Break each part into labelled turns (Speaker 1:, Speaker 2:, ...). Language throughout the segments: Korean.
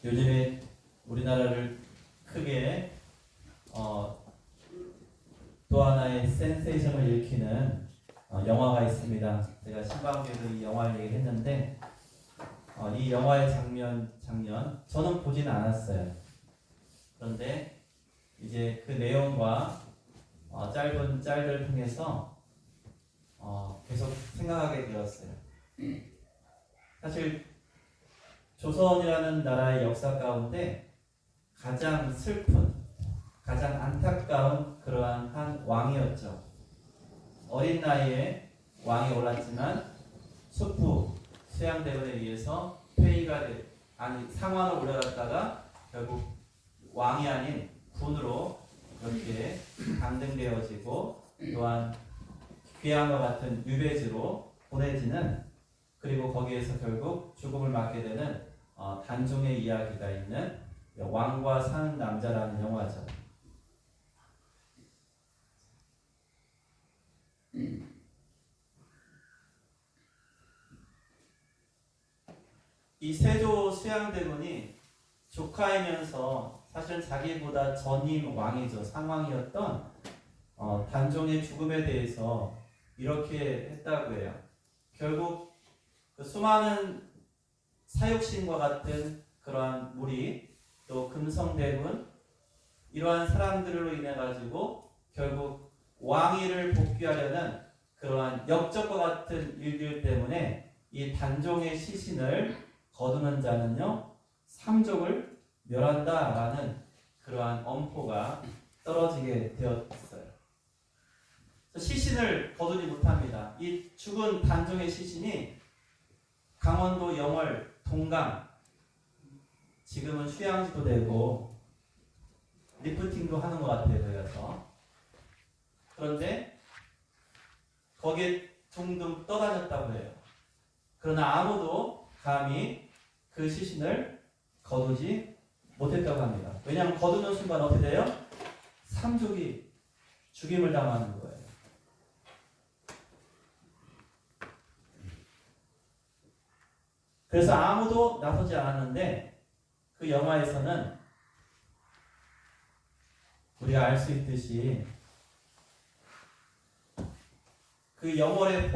Speaker 1: 요즘에 우리나라를 크게 또 하나의 센세이션을 일으키는 영화가 있습니다. 제가 신방교에서 이 영화를 얘기했는데 이 영화의 장면 저는 보진 않았어요. 그런데 이제 그 내용과 짧은 짤들을 통해서 계속 생각하게 되었어요. 사실 조선이라는 나라의 역사 가운데 가장 슬픈, 가장 안타까운 그러한 한 왕이었죠. 어린 나이에 왕이 올랐지만 수프 수양대군에 의해서 상왕을 올라갔다가 결국 왕이 아닌 군으로 이렇게 강등되어지고 또한 귀양과 같은 유배지로 보내지는, 그리고 거기에서 결국 죽음을 맞게 되는 단종의 이야기가 있는 왕과 사는 남자라는 영화죠. 이 세조 수양대군이 조카이면서 사실은 자기보다 전임 왕이죠. 상왕이었던 단종의 죽음에 대해서 이렇게 했다고 해요. 결국 그 수많은 사육신과 같은 그러한 무리, 또 금성대군, 이러한 사람들로 인해 가지고 결국 왕위를 복귀하려는 그러한 역적과 같은 일들 때문에 이 단종의 시신을 거두는 자는요 삼족을 멸한다라는 그러한 엄포가 떨어지게 되었어요. 시신을 거두지 못합니다. 이 죽은 단종의 시신이 강원도 영월 동강, 지금은 휴양지도 되고 리프팅도 하는 것 같아요. 그래서 그런데 거기에 둥둥 떠다녔다고 해요. 그러나 아무도 감히 그 시신을 거두지 못했다고 합니다. 왜냐하면 거두는 순간 어떻게 돼요? 삼족이 죽임을 당하는 거예요. 그래서 아무도 나서지 않았는데 그 영화에서는 우리가 알 수 있듯이 그 영월의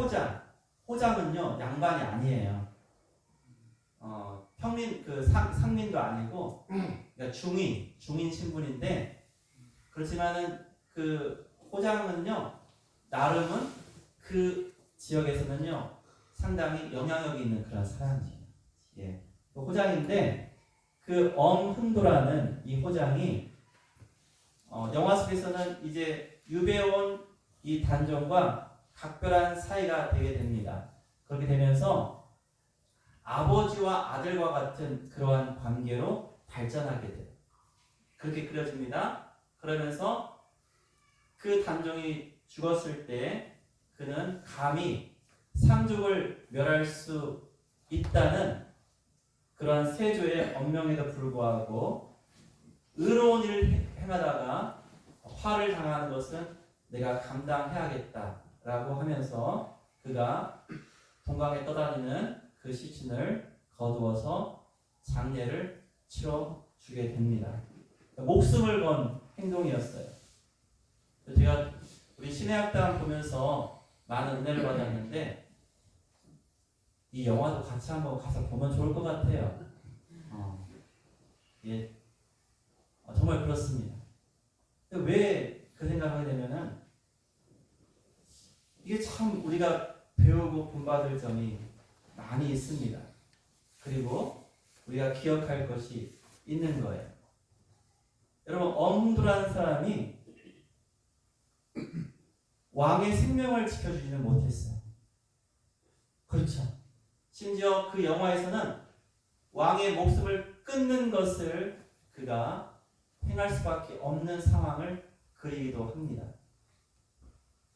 Speaker 1: 호장은요 양반이 아니에요. 평민 상민도 아니고 그러니까 중인 신분인데, 그렇지만은 그 호장은요 나름은 그 지역에서는요 상당히 영향력이 있는 그런 사람이에요. 예. 그 호장인데 그 엄흥도라는 이 호장이 영화 속에서는 이제 유배온 이 단종과 각별한 사이가 되게 됩니다. 그렇게 되면서 아버지와 아들과 같은 그러한 관계로 발전하게 돼요. 그렇게 그려집니다. 그러면서 그 단종이 죽었을 때 그는 감히 삼족을 멸할 수 있다는 그러한 세조의 엄명에도 불구하고 의로운 일을 행하다가 화를 당하는 것은 내가 감당해야겠다라고 하면서 그가 동강에 떠다니는 그 시신을 거두어서 장례를 치러주게 됩니다. 목숨을 건 행동이었어요. 제가 우리 신해학당 보면서 많은 은혜를 받았는데 이 영화도 같이 한번 가서 보면 좋을 것 같아요. 예, 정말 그렇습니다. 왜 그 생각을 하게 되면은 이게 참 우리가 배우고 본받을 점이 많이 있습니다. 그리고 우리가 기억할 것이 있는 거예요. 여러분, 엄두라는 사람이 왕의 생명을 지켜주지는 못했어요. 그렇죠. 심지어 그 영화에서는 왕의 목숨을 끊는 것을 그가 행할 수밖에 없는 상황을 그리기도 합니다.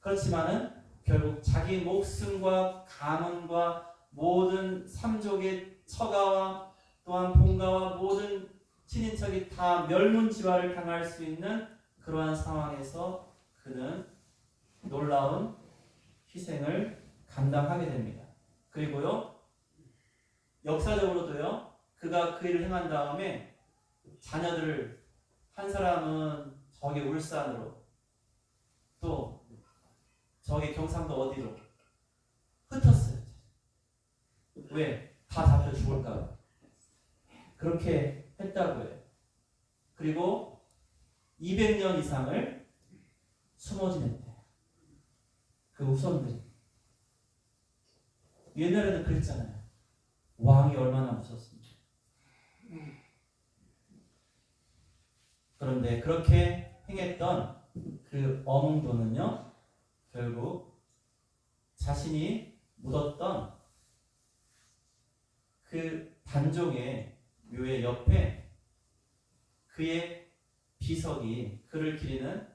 Speaker 1: 그렇지만은 결국 자기 목숨과 가문과 모든 삼족의 처가와 또한 본가와 모든 친인척이 다 멸문지화를 당할 수 있는 그러한 상황에서 그는 놀라운 희생을 감당하게 됩니다. 그리고요 역사적으로도요 그가 그 일을 행한 다음에 자녀들을 한 사람은 저기 울산으로 또 저기 경상도 어디로 흩었어요. 왜? 다 잡혀 죽을까 봐. 그렇게 했다고 해요. 그리고 200년 이상을 숨어 지냈대요. 그 후손들이. 옛날에는 그랬잖아요. 왕이 얼마나 무섭습니까? 그런데 그렇게 행했던 그 어몽도는요, 결국 자신이 묻었던 그 단종의 묘의 옆에 그의 비석이, 그를 기리는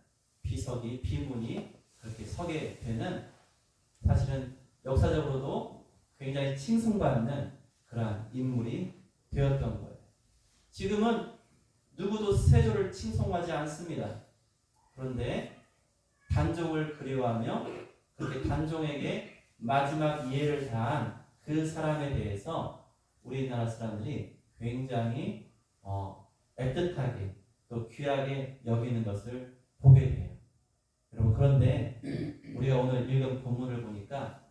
Speaker 1: 비석이, 비문이 그렇게 서게 되는, 사실은 역사적으로도 굉장히 칭송받는 그러한 인물이 되었던 거예요. 지금은 누구도 세조를 칭송하지 않습니다. 그런데 단종을 그리워하며 그렇게 단종에게 마지막 이해를 다한 그 사람에 대해서 우리나라 사람들이 굉장히 애틋하게 또 귀하게 여기는 것을 보게 돼요. 여러분, 그런데 우리가 오늘 읽은 본문을 보니까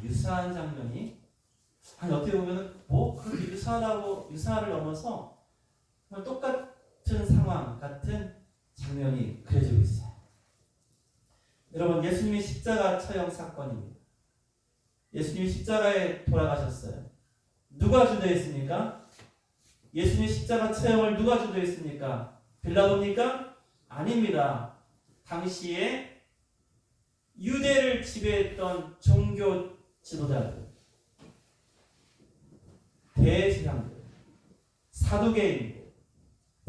Speaker 1: 유사한 장면이, 아니 어떻게 보면 뭐 그렇게 유사를 넘어서 정말 똑같은 상황, 같은 장면이 그려지고 있어요. 여러분, 예수님이 십자가 처형 사건입니다. 예수님이 십자가에 돌아가셨어요. 누가 주도했습니까? 예수님 십자가 처형을 누가 주도했습니까? 빌라도입니까? 아닙니다. 당시에 유대를 지배했던 종교 지도자들, 대제사장들, 사두개인들,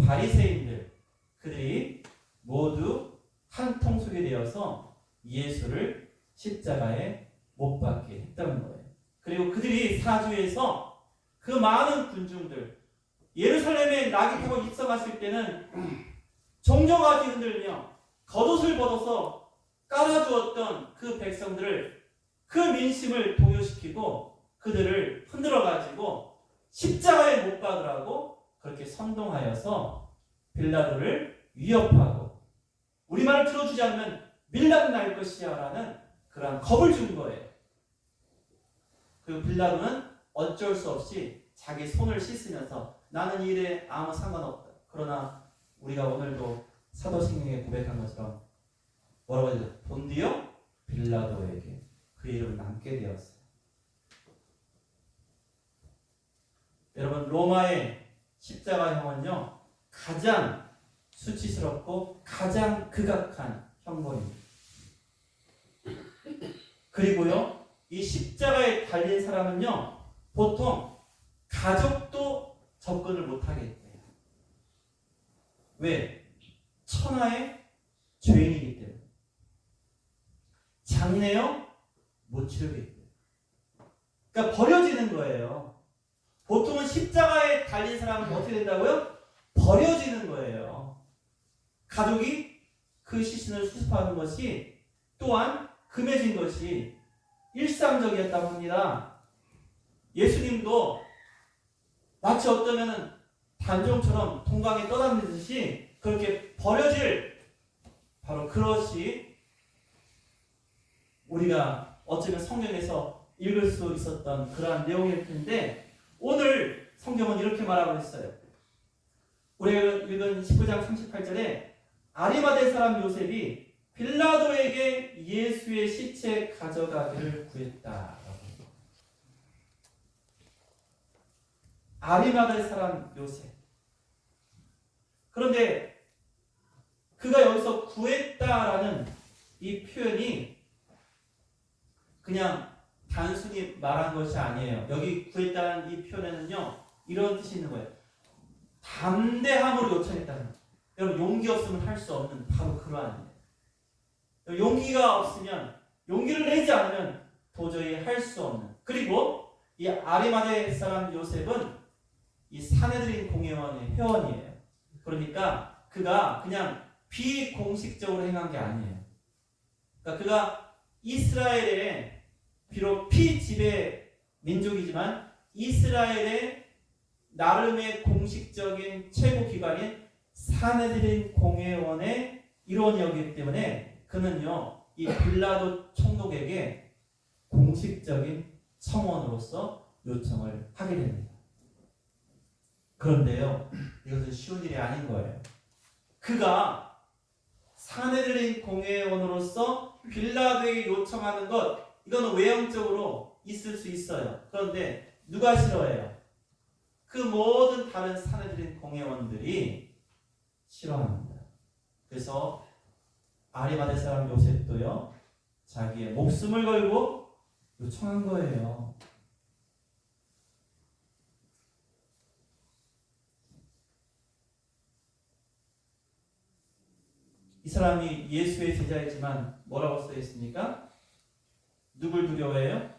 Speaker 1: 바리새인들, 그들이 모두 한 통속이 되어서 예수를 십자가에 못 박게 했다는 거예요. 그리고 그들이 사주에서 그 많은 군중들, 예루살렘에 낙이 타고 입성했을 때는 종려가지 흔들며 겉옷을 벗어서 깔아주었던 그 백성들을, 그 민심을 동요시키고 그들을 흔들어가지고 십자가에 못 박으라고 그렇게 선동하여서 빌라도를 위협하고, 우리 말을 들어주지 않으면 밀란 날 것이야 라는 그러한 겁을 준 거예요. 그 빌라도는 어쩔 수 없이 자기 손을 씻으면서 나는 이 일에 아무 상관없다. 그러나 우리가 오늘도 사도신경에 고백한 것처럼 뭐라고 하죠? 본디오 빌라도에게 그 이름을 남게 되었어요. 여러분, 로마의 십자가형은요, 가장 수치스럽고 가장 극악한 형벌입니다. 그리고요, 이 십자가에 달린 사람은요, 보통 가족도 접근을 못하게 돼요. 왜? 천하의 죄인이기 때문에. 장래요? 못 치르게 돼요. 그러니까 버려지는 거예요. 보통은 십자가에 달린 사람은 어떻게 된다고요? 버려지는 거예요. 가족이 그 시신을 수습하는 것이 또한 금해진 것이 일상적이었다고 합니다. 예수님도 마치 어떠면은 단종처럼 동강에 떠다니듯이 그렇게 버려질, 바로 그것이 우리가 어쩌면 성경에서 읽을 수 있었던 그러한 내용일 텐데, 오늘 성경은 이렇게 말하고 있어요. 우리가 읽은 19장 38절에 아리마대 사람 요셉이 빌라도에게 예수의 시체 가져가기를 구했다. 아리마대 사람 요셉. 그런데 그가 여기서 구했다라는 이 표현이 그냥 단순히 말한 것이 아니에요. 여기 구했다는 이 표현에는요, 이런 뜻이 있는 거예요. 담대함으로 요청했다는 거예요. 여러분, 용기 없으면 할 수 없는 바로 그러한 거예요. 용기가 없으면, 용기를 내지 않으면 도저히 할 수 없는. 그리고 이 아리마대 사람 요셉은 이 산헤드린 공회원의 회원이에요. 그러니까 그가 그냥 비공식적으로 행한 게 아니에요. 그러니까 그가 이스라엘의 비록 피지배 민족이지만 이스라엘의 나름의 공식적인 최고 기관인 사내들인 공회원의 일원이었기 때문에 그는요, 이 빌라도 총독에게 공식적인 청원으로서 요청을 하게 됩니다. 그런데요, 이것은 쉬운 일이 아닌 거예요. 그가 사내들인 공회원으로서 빌라도에게 요청하는 것, 이거는 외형적으로 있을 수 있어요. 그런데 누가 싫어해요? 그 모든 다른 사내들인 공회원들이 싫어합니다. 그래서 아리마대 사람 요셉도요, 자기의 목숨을 걸고 요청한 거예요. 이 사람이 예수의 제자이지만 뭐라고 써 있습니까? 누굴 두려워해요?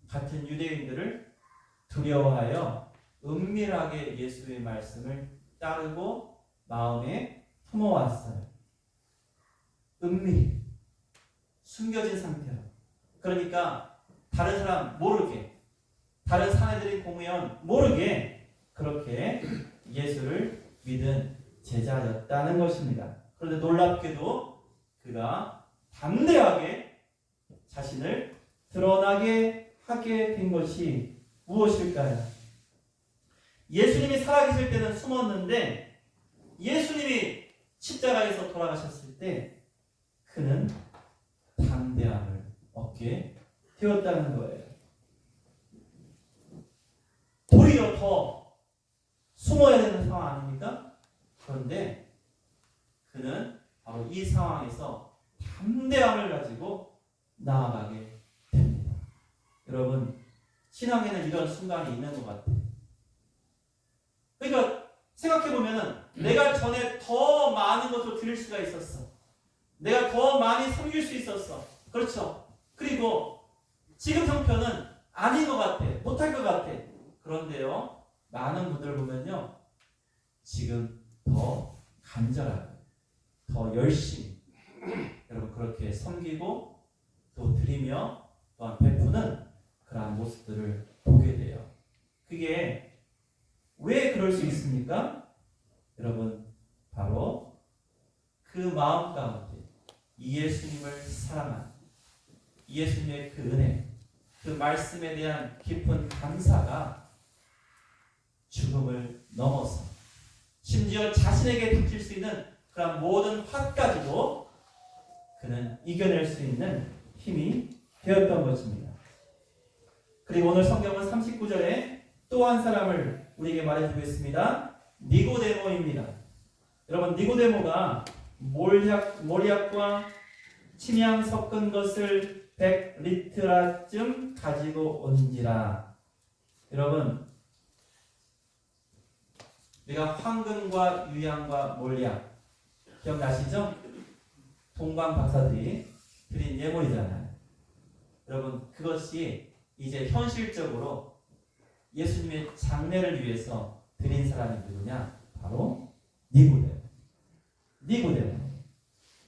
Speaker 1: 같은 유대인들을 두려워하여 은밀하게 예수의 말씀을 따르고 마음에 품어왔어요. 은밀히 숨겨진 상태로. 그러니까 다른 사람 모르게, 다른 사내들인 공회원 모르게 그렇게 예수를 믿은 제자였다는 것입니다. 그런데 놀랍게도 그가 담대하게 자신을 드러나게 하게 된 것이 무엇일까요? 예수님이 살아계실 때는 숨었는데 예수님이 십자가에서 돌아가셨을 때 그는 담대함을 얻게 되었다는 거예요. 도리어 더 숨어야 되는 상황 아닙니까? 그런데 그는 바로 이 상황에서 담대함을 가지고 나아가게 됩니다. 여러분, 신앙에는 이런 순간이 있는 것 같아요. 그러니까 생각해보면은 내가 전에 더 많은 것을 드릴 수가 있었어. 내가 더 많이 섬길 수 있었어. 그렇죠? 그리고 지금 형편은 아닌 것 같아. 못할 것 같아. 그런데요, 많은 분들 보면요, 지금 더 간절하게, 더 열심히 여러분 그렇게 섬기고 또 드리며 또한 베푸는 그러한 모습들을 보게 돼요. 그게 왜 그럴 수 있습니까? 여러분, 바로 그 마음 가운데 예수님을 사랑하는 예수님의 그 은혜, 그 말씀에 대한 깊은 감사가 죽음을 넘어서 심지어 자신에게 닥칠 수 있는 그런 모든 화까지도 그는 이겨낼 수 있는 힘이 되었던 것입니다. 그리고 오늘 성경은 39절에 또 한 사람을 우리에게 말해주고 있습니다. 니고데모입니다. 여러분, 니고데모가 몰약과 침향 섞은 것을 100리트라쯤 가지고 온지라. 여러분, 우리가 황금과 유향과 몰약 기억나시죠? 동방 박사들이 드린 예물이잖아요. 여러분, 그것이 이제 현실적으로 예수님의 장례를 위해서 드린 사람이 누구냐? 바로 니고데모.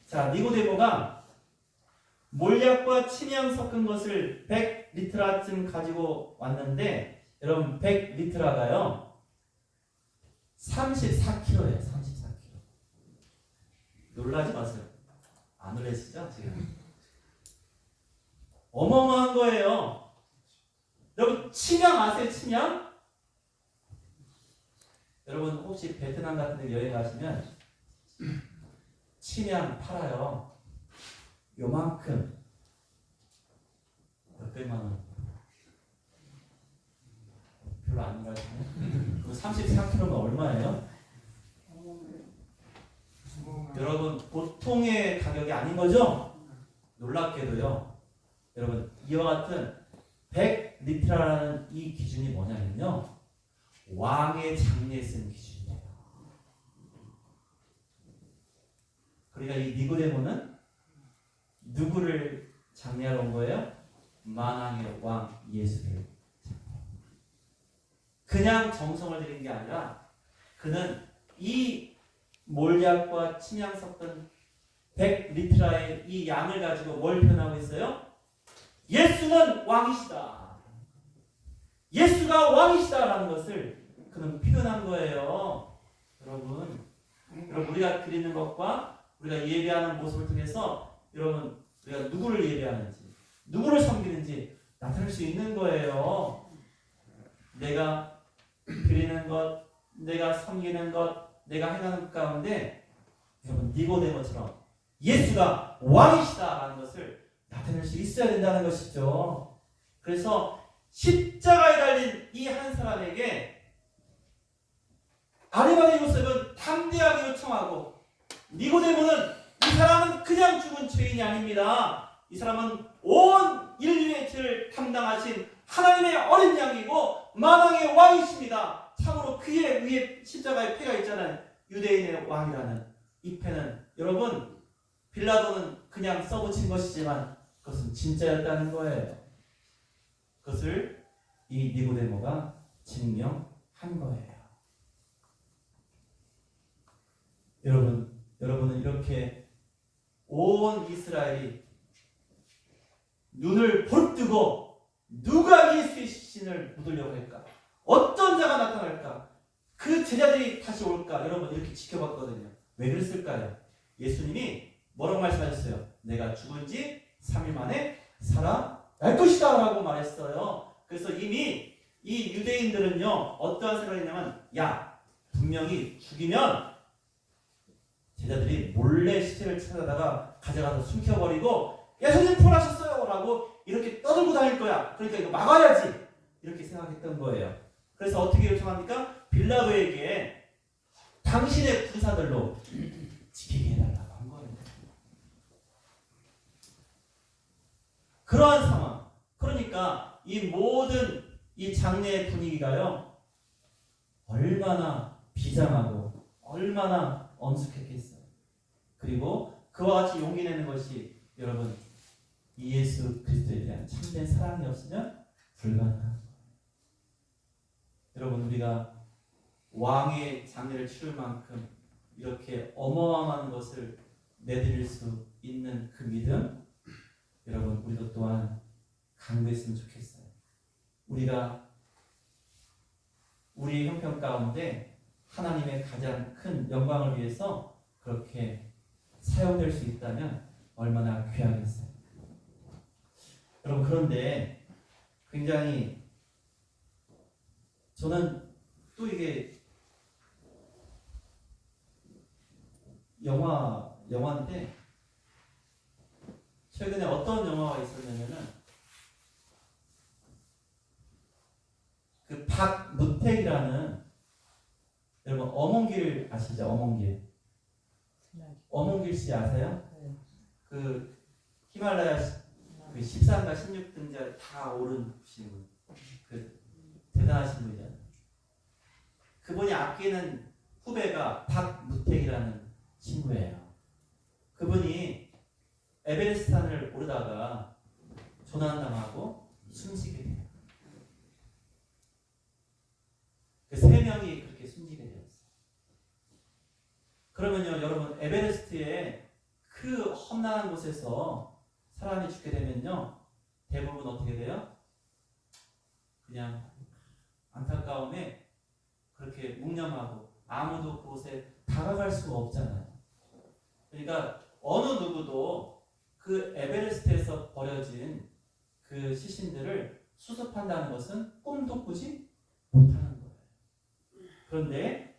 Speaker 1: 자, 니고데모가 몰약과 침향 섞은 것을 100리트라쯤 가지고 왔는데, 여러분 100리트라가요 34kg예요. 34kg. 놀라지 마세요. 안 놀라시죠? 지금 어마어마한 거예요. 여러분, 침향 아세요? 침향? 여러분 혹시 베트남 같은 데 여행 가시면 침향 팔아요. 요만큼 몇백만 원. 별로 안 가시네. 그럼 34kg면 얼마예요? 여러분, 보통의 가격이 아닌 거죠? 놀랍게도요. 여러분, 이와 같은 100리트라는 이 기준이 뭐냐면요, 왕의 장례에 쓴 기준이에요. 그러니까 이 니고데모는 누구를 장례하러 온 거예요? 만왕의 왕 예수를. 그냥 정성을 들인 게 아니라 그는 이 몰약과 침향 섞은 100리트라의 이 양을 가지고 뭘 표현하고 있어요? 예수는 왕이시다. 예수가 왕이시다라는 것을 그는 표현한 거예요. 여러분 우리가 드리는 것과 우리가 예배하는 모습을 통해서 여러분 우리가 누구를 예배하는지 누구를 섬기는지 나타낼 수 있는 거예요. 내가 드리는 것, 내가 섬기는 것, 내가 행하는 것 가운데 여러분 니고데모처럼 예수가 왕이시다라는 것을 나타낼 수 있어야 된다는 것이죠. 그래서 십자가에 달린 이 한 사람에게 아리마대 요셉은 담대하게 요청하고 니고데모는 이 사람은 그냥 죽은 죄인이 아닙니다. 이 사람은 온 인류의 죄를 담당하신 하나님의 어린 양이고 만왕의 왕이십니다. 참으로 그의 위에 십자가의 패가 있잖아요. 유대인의 왕이라는 이 패는 여러분 빌라도는 그냥 써붙인 것이지만 그것은 진짜였다는 거예요. 그것을 이 니고데모가 증명한 거예요. 여러분은 이렇게 온 이스라엘이 눈을 벌뜨고 누가 예수의 신을 묻으려고 할까? 어떤 자가 나타날까? 그 제자들이 다시 올까? 여러분 이렇게 지켜봤거든요. 왜 그랬을까요? 예수님이 뭐라고 말씀하셨어요? 내가 죽은 지 3일 만에 살아날 것이다 라고 말했어요. 그래서 이미 이 유대인들은요 어떠한 생각을 했냐면 야 분명히 죽이면 제자들이 몰래 시체를 찾아다가 가져가서 숨겨버리고 예수님 부활하셨어요 라고 이렇게 떠들고 다닐 거야. 그러니까 이거 막아야지 이렇게 생각했던 거예요. 그래서 어떻게 요청합니까? 빌라도에게 당신의 군사들로 지키게 해달라고 한 거예요. 그러한 상황. 그러니까 이 모든 이 장례의 분위기가요 얼마나 비장하고 얼마나 엄숙했겠어요. 그리고 그와 같이 용기 내는 것이 여러분 이 예수 그리스도에 대한 참된 사랑이 없으면 불가능한 거예요. 여러분 우리가 왕의 장례를 치를 만큼 이렇게 어마어마한 것을 내드릴 수 있는 그 믿음 여러분 우리도 또한 강구했으면 좋겠어요. 우리가 우리의 형편 가운데 하나님의 가장 큰 영광을 위해서 그렇게 사용될 수 있다면 얼마나 귀하겠어요. 여러분 그런데 굉장히 저는 또 이게 영화인데 최근에 어떤 영화가 있었냐면은 그 박무택이라는 여러분 어몽길 아시죠? 어몽길. 어몽길 씨 아세요?
Speaker 2: 네.
Speaker 1: 그 히말라야 그 13가 16등자 다 오른 분. 그 대단하신 분이잖아요. 그분이 아끼는 후배가 박무택이라는 친구예요. 그분이 에베레스트산을 오르다가 조난당하고 숨지게 돼요. 그 3명이 그렇게 숨지게 되었어요. 그러면요, 여러분 에베레스트의 그 험난한 곳에서 사람이 죽게 되면요, 대부분 어떻게 돼요? 그냥 안타까움에 그렇게 묵념하고 아무도 그곳에 다가갈 수가 없잖아요. 그러니까 어느 누구도 그 에베레스트에서 버려진 그 시신들을 수습한다는 것은 꿈도 꾸지 못하는 거예요. 그런데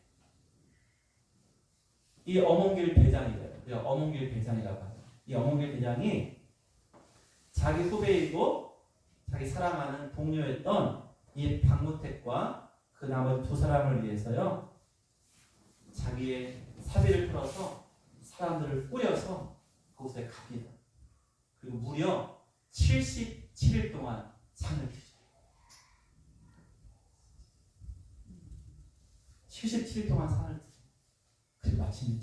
Speaker 1: 이 어몽길 대장이래요. 어몽길 대장이라고 하죠. 이 어몽길 대장이 자기 후배이고 자기 사랑하는 동료였던 이 박무택과 그 나머지 2사람을 위해서요, 자기의 사비를 풀어서 사람들을 꾸려서 그곳에 갑니다. 그리고 무려 77일 동안 상을 드셔요. 77일 동안 상을 드세요. 그리고 마침내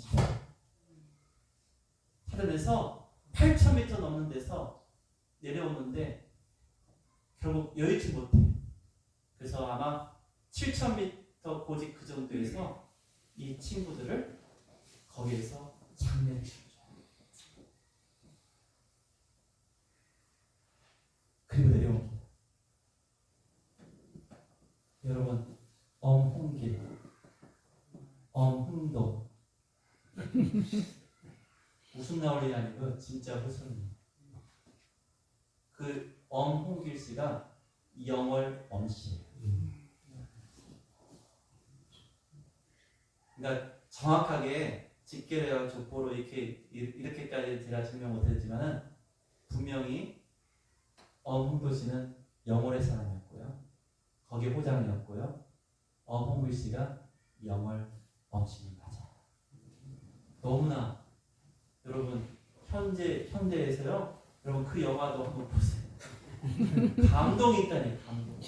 Speaker 1: 찾아내서 8,000m 넘는 데서 내려오는데 결국 여의치 못해요. 그래서 아마 7,000m 고지 그 정도에서 이 친구들을 거기에서 장례를 치르죠. 그리고 내려옵니다. 여러분 엄홍길, 엄흥도. 웃음 나올 일이 아니고 진짜 웃음이에요. 그 엄홍길 씨가 영월 엄씨예요. 그러니까 정확하게 직계래와 족보로 이렇게까지 제가 증명 못했지만은 분명히 엄흥도 씨는 영월의 사람이었고요. 거기 호장이었고요. 엄홍길 씨가 영월 엄씨는 맞아요. 너무나 여러분 현대에서요. 여러분 그 영화도 한번 보세요. 감동이 있다니 감동.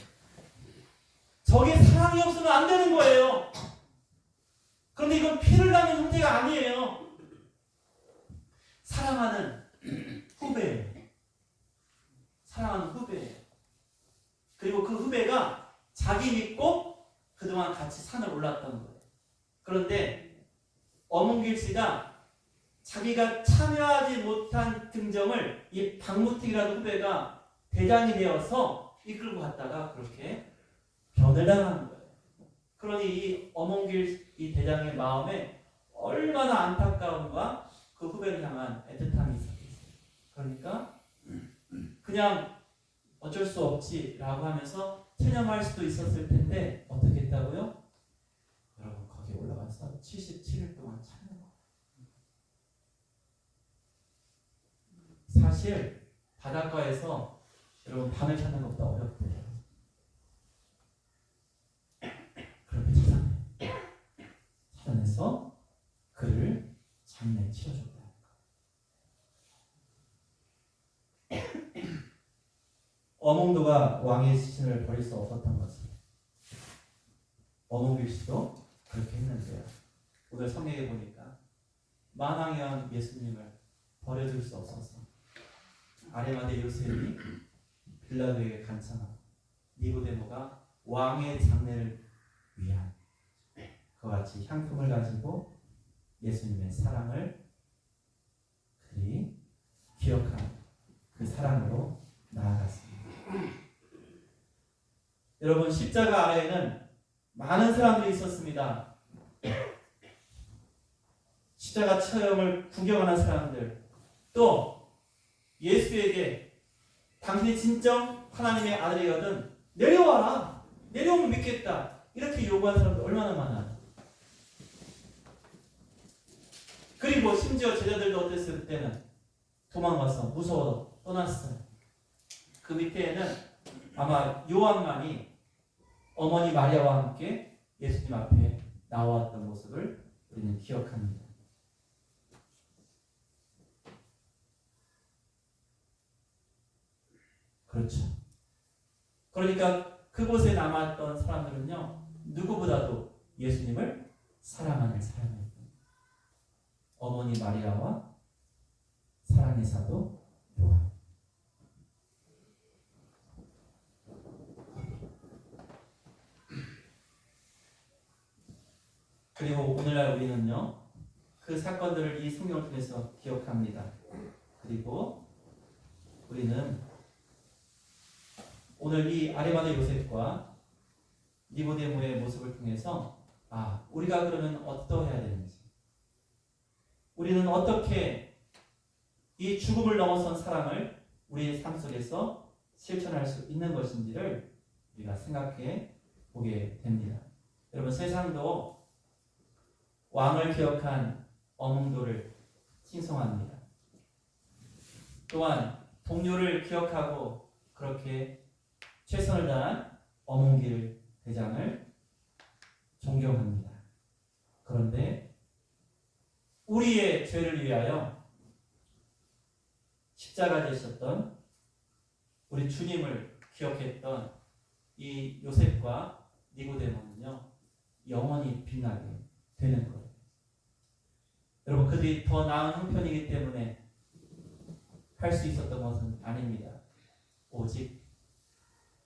Speaker 1: 저게 사랑이 없으면 안 되는 거예요. 그런데 이건 피를 담은 형제가 아니에요. 사랑하는 후배예요. 사랑하는 후배예요. 그리고 그 후배가 자기 믿고 그동안 같이 산을 올랐던 거예요. 그런데 엄은길 씨가 자기가 참여하지 못한 등정을 이 박무택이라는 후배가 대장이 되어서 이끌고 갔다가 그렇게 변을 당하는 거예요. 그러니 이 엄은길 이 대장의 마음에 얼마나 안타까움과 그 후배를 향한 애틋함이 있었겠어요. 그러니까 그냥 어쩔 수 없지라고 하면서 체념할 수도 있었을 텐데 어떻게 했다고요? 여러분 거기 올라가서 77일 동안 찾는 거예요. 사실 바닷가에서 여러분 밤을 찾는 것보다 어렵대요. 그렇게 찾아내서 그를 장례에 치러줬다. 엄홍도가 왕의 시신을 버릴 수 없었던 것을 엄홍길 씨도 그렇게 했는데요. 오늘 성경에 보니까 만왕의 왕 예수님을 버려줄 수 없어서 아리마대 요셉이 빌라도에게 간청하고 니고데모가 왕의 장례를 위한 그와 같이 향품을 가지고 예수님의 사랑을 그리 기억하는 그 사랑으로 나아갔습니다. 여러분 십자가 아래에는 많은 사람들이 있었습니다. 십자가 체험을 구경하는 사람들, 또 예수에게 당신이 진정 하나님의 아들이거든 내려와라, 내려오면 믿겠다 이렇게 요구한 사람들 얼마나 많아요. 그리고 심지어 제자들도 어땠을 때는 도망가서 무서워 떠났어요. 그 밑에는 아마 요한만이 어머니 마리아와 함께 예수님 앞에 나왔던 모습을 우리는 기억합니다. 그렇죠. 그러니까 그곳에 남았던 사람들은요, 누구보다도 예수님을 사랑하는 사람이었던 어머니 마리아와 사랑의 사도 요한. 그리고 오늘날 우리는요, 그 사건들을 이 성경을 통해서 기억합니다. 그리고 우리는 오늘 이 아리마대 요셉과 니고데모의 모습을 통해서 우리가 그러면 어떠해야 되는지, 우리는 어떻게 이 죽음을 넘어선 사랑을 우리의 삶 속에서 실천할 수 있는 것인지를 우리가 생각해 보게 됩니다. 여러분 세상도 왕을 기억한 엄흥도를 칭송합니다. 또한 동료를 기억하고 그렇게 최선을 다한 엄흥길 대장을 존경합니다. 그런데 우리의 죄를 위하여 십자가 되셨던 우리 주님을 기억했던 이 요셉과 니고데모는요 영원히 빛나게 되는 거예요. 여러분 그들이 더 나은 형편이기 때문에 할 수 있었던 것은 아닙니다. 오직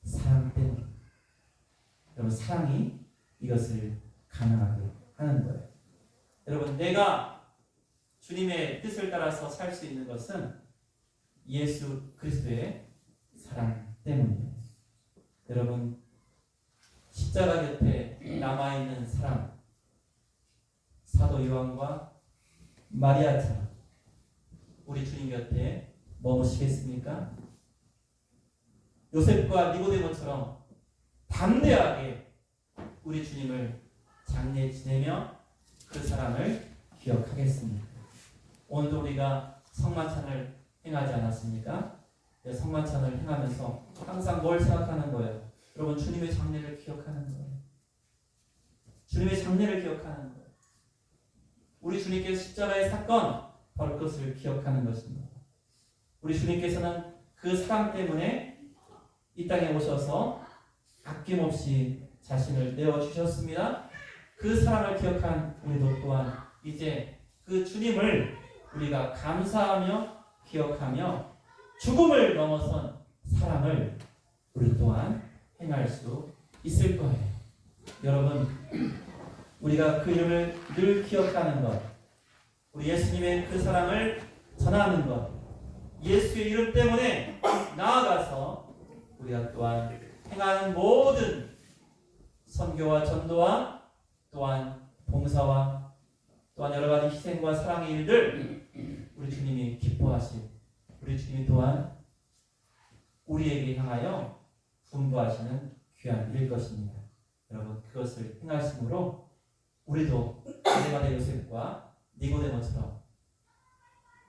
Speaker 1: 사랑 때문에. 여러분 사랑이 이것을 가능하게 하는 거예요. 여러분 내가 주님의 뜻을 따라서 살 수 있는 것은 예수 그리스도의 사랑 때문이에요. 여러분 십자가 곁에 남아있는 사람, 사도 요한과 마리아처럼 우리 주님 곁에 머무시겠습니까? 요셉과 니고데모처럼 담대하게 우리 주님을 장례 지내며 그 사람을 기억하겠습니다. 오늘도 우리가 성만찬을 행하지 않았습니까? 성만찬을 행하면서 항상 뭘 생각하는 거예요? 여러분, 주님의 장례를 기억하는 거예요. 주님의 장례를 기억하는 거예요. 우리 주님께서 십자가의 사건, 바로 그것을 기억하는 것입니다. 우리 주님께서는 그 사랑 때문에 이 땅에 오셔서 아낌없이 자신을 내어주셨습니다. 그 사랑을 기억한 우리도 또한 이제 그 주님을 우리가 감사하며 기억하며 죽음을 넘어선 사랑을 우리 또한 행할 수 있을 거예요. 여러분, 우리가 그 이름을 늘 기억하는 것, 우리 예수님의 그 사랑을 전하는 것, 예수의 이름 때문에 나아가서 우리가 또한 행하는 모든 선교와 전도와 또한 봉사와 또한 여러 가지 희생과 사랑의 일들 우리 주님이 기뻐하신 우리 주님이 또한 우리에게 향하여 분부하시는 귀한 일일 것입니다. 여러분, 그것을 행하심으로 우리도 아리마대 요셉과 니고데모처럼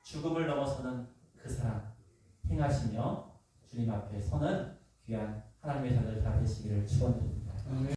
Speaker 1: 죽음을 넘어서는 그 사랑 행하시며 주님 앞에 서는 귀한 하나님의 자녀들 다 되시기를 축원드립니다.